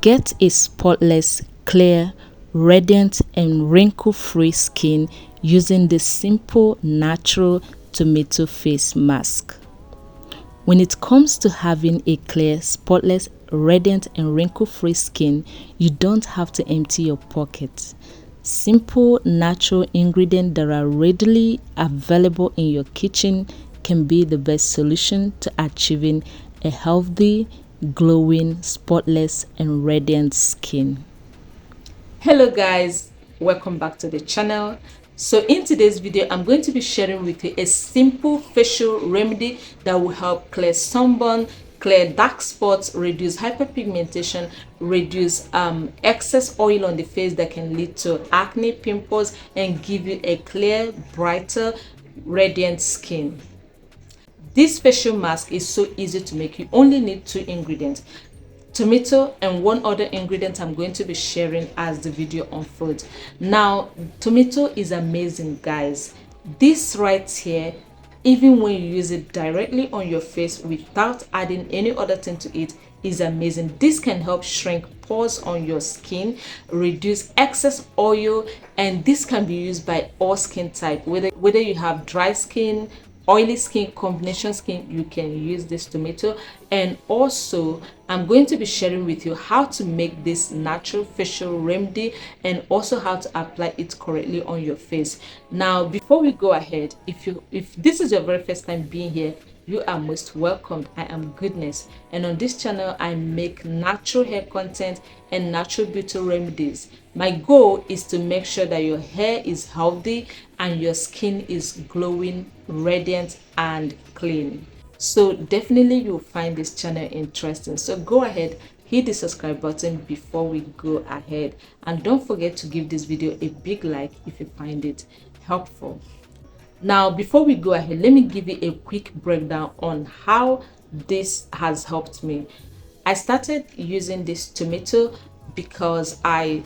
Get a spotless, clear, radiant and wrinkle-free skin using this simple, natural tomato face mask. When it comes to having a clear, spotless, radiant and wrinkle-free skin, you don't have to empty your pockets. Simple, natural ingredients that are readily available in your kitchen can be the best solution to achieving a healthy, glowing, spotless and radiant skin. Hello guys, welcome back to the channel. So in today's video, I'm going to be sharing with you a simple facial remedy that will help clear sunburn, clear dark spots, reduce hyperpigmentation, reduce excess oil on the face that can lead to acne, pimples, and give you a clear, brighter, radiant skin. This facial mask is so easy to make. You only need 2 ingredients. Tomato and one other ingredient I'm going to be sharing as the video unfolds. Now, tomato is amazing, guys. This right here, even when you use it directly on your face without adding any other thing to it, is amazing. This can help shrink pores on your skin, reduce excess oil, and this can be used by all skin type. Whether you have dry skin, oily skin, combination skin, you can use this tomato. And also I'm going to be sharing with you how to make this natural facial remedy and also how to apply it correctly on your face. Now, before we go ahead, if this is your very first time being here, you are most welcomed. I am Goodness, and on this channel I make natural hair content and natural beauty remedies. My goal is to make sure that your hair is healthy and your skin is glowing, radiant and clean. So definitely you'll find this channel interesting. So go ahead, hit the subscribe button before we go ahead, and don't forget to give this video a big like if you find it helpful. Now, before we go ahead, let me give you a quick breakdown on how this has helped me. I started using this tomato because I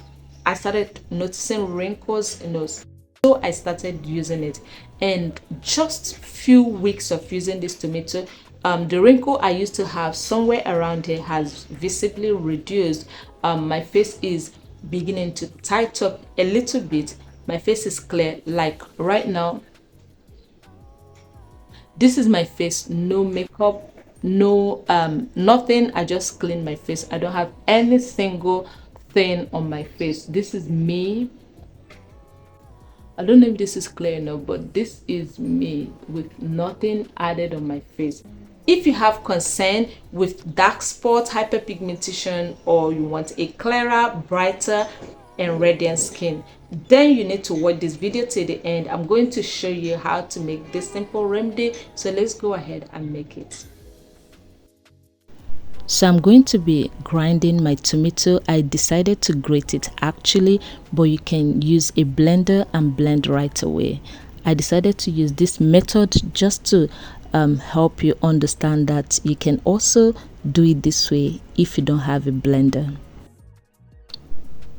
started noticing wrinkles, so I started using it, and just few weeks of using this tomato, the wrinkle I used to have somewhere around here has visibly reduced. My face is beginning to tighten up a little bit. My face is clear. Like right now, this is my face, no makeup, no nothing. I just cleaned my face. I don't have any single thing on my face. This is me. I don't know if this is clear enough, but this is me with nothing added on my face. If you have concern with dark spots, hyperpigmentation, or you want a clearer, brighter and radiant skin, then you need to watch this video till the end. I'm going to show you how to make this simple remedy, so let's go ahead and make it. So I'm going to be grinding my tomato. I decided to grate it actually, but you can use a blender and blend right away. I decided to use this method just to help you understand that you can also do it this way if you don't have a blender.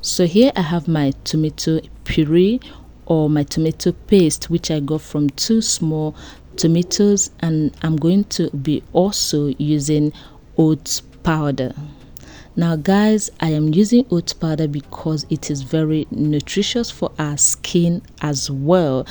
So here I have my tomato puree or my tomato paste, which I got from 2 small tomatoes, and I'm going to be also using oat powder. Now guys, I am using oat powder because it is very nutritious for our skin as well.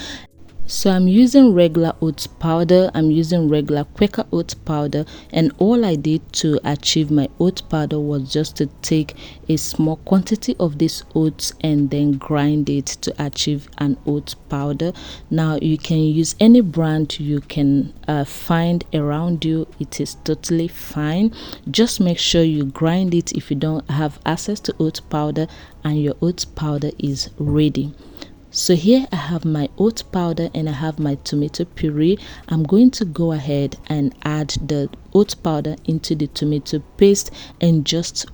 So I'm using regular oat powder, I'm using regular Quaker oat powder, and all I did to achieve my oat powder was just to take a small quantity of this oats and then grind it to achieve an oat powder. Now you can use any brand you can find around you. It is totally fine. Just make sure you grind it if you don't have access to oat powder and your oat powder is ready. So here I have my oat powder and I have my tomato puree. I'm going to go ahead and add the oat powder into the tomato paste and just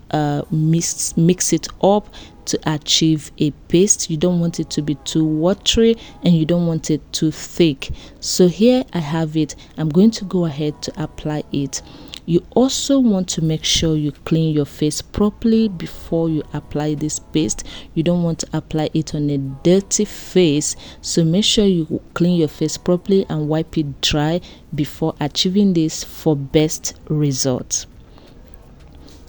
mix it up to achieve a paste. You don't want it to be too watery and you don't want it too thick. So here I have it. I'm going to go ahead to apply it. You also want to make sure you clean your face properly before you apply this paste. You don't want to apply it on a dirty face, so make sure you clean your face properly and wipe it dry before achieving this for best results.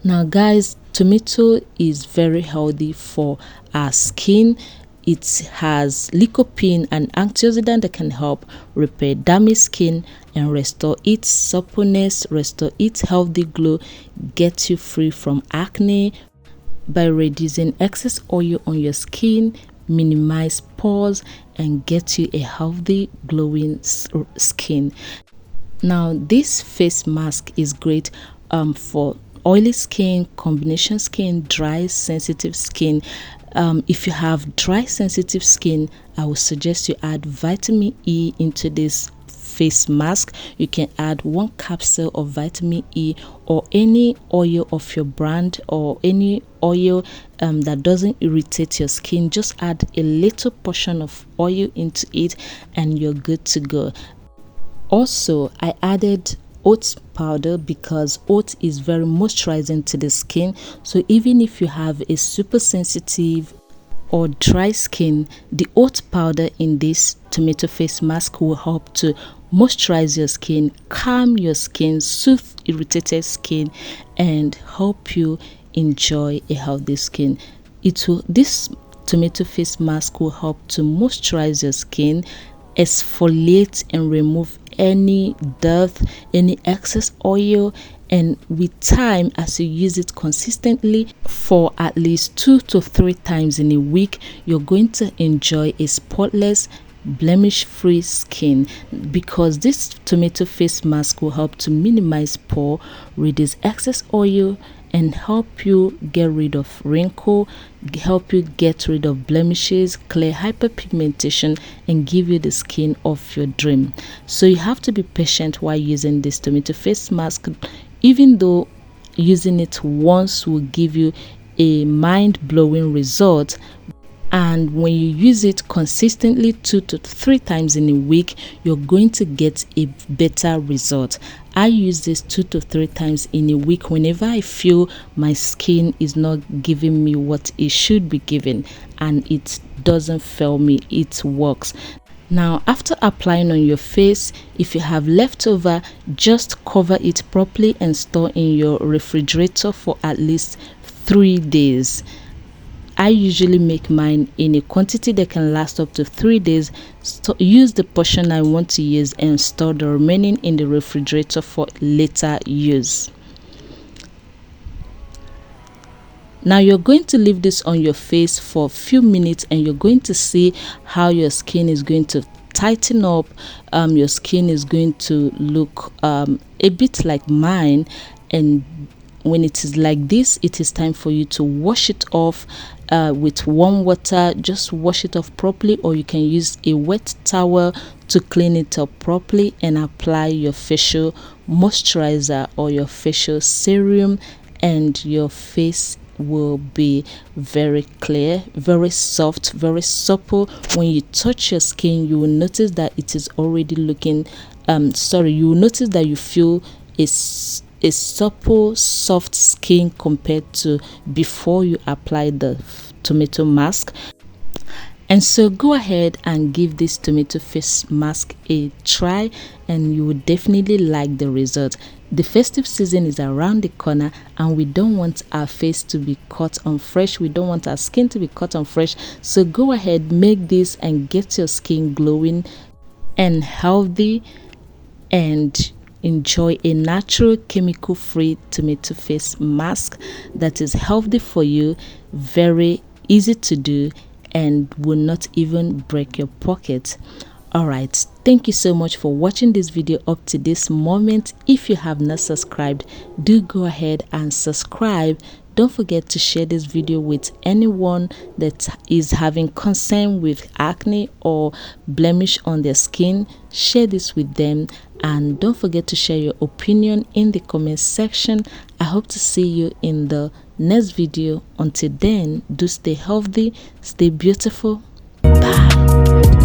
Now guys, Tomato is very healthy for our skin. It has lycopene, an antioxidant that can help repair damaged skin and restore its suppleness, restore its healthy glow, get you free from acne by reducing excess oil on your skin, minimize pores, and get you a healthy, glowing skin. Now, this face mask is great for oily skin, combination skin, dry, sensitive skin. If you have dry, sensitive skin, I would suggest you add vitamin E into this face mask. You can add 1 capsule of vitamin E or any oil of your brand, or any oil that doesn't irritate your skin. Just add a little portion of oil into it and you're good to go. Also, I added oat powder because oat is very moisturizing to the skin. So even if you have a super sensitive or dry skin, the oat powder in this tomato face mask will help to moisturize your skin, calm your skin, soothe irritated skin, and help you enjoy a healthy skin. This tomato face mask will help to moisturize your skin, exfoliate and remove any dirt, any excess oil, and with time, as you use it consistently for at least 2 to 3 times in a week, you're going to enjoy a spotless, blemish-free skin, because this tomato face mask will help to minimize pore, reduce excess oil, and help you get rid of wrinkle, help you get rid of blemishes, clear hyperpigmentation, and give you the skin of your dream. So you have to be patient while using this tomato face mask, even though using it once will give you a mind-blowing result. And when you use it consistently 2 to 3 times in a week, you're going to get a better result. I use this 2 to 3 times in a week whenever I feel my skin is not giving me what it should be giving, and it doesn't fail me, it works. Now, after applying on your face, if you have leftover, just cover it properly and store in your refrigerator for at least 3 days. I usually make mine in a quantity that can last up to 3 days. So use the portion I want to use and store the remaining in the refrigerator for later use. Now you're going to leave this on your face for a few minutes and you're going to see how your skin is going to tighten up. Your skin is going to look a bit like mine, and when it is like this, it is time for you to wash it off with warm water. Just wash it off properly, or you can use a wet towel to clean it up properly and apply your facial moisturizer or your facial serum, and your face will be very clear, very soft, very supple. When you touch your skin, you will notice that it is already looking you will notice that you feel a supple, soft skin compared to before you apply the tomato mask. And so go ahead and give this tomato face mask a try, and you will definitely like the result. The festive season is around the corner, and we don't want our face to be caught on fresh. We don't want our skin to be caught on fresh. So go ahead, make this and get your skin glowing and healthy, and enjoy a natural, chemical-free tomato face mask that is healthy for you, very easy to do, and will not even break your pocket. All right, thank you so much for watching this video up to this moment. If you have not subscribed, do go ahead and subscribe. Don't forget to share this video with anyone that is having concern with acne or blemish on their skin. Share this with them, and don't forget to share your opinion in the comment section. I hope to see you in the next video. Until then, do stay healthy, stay beautiful. Bye.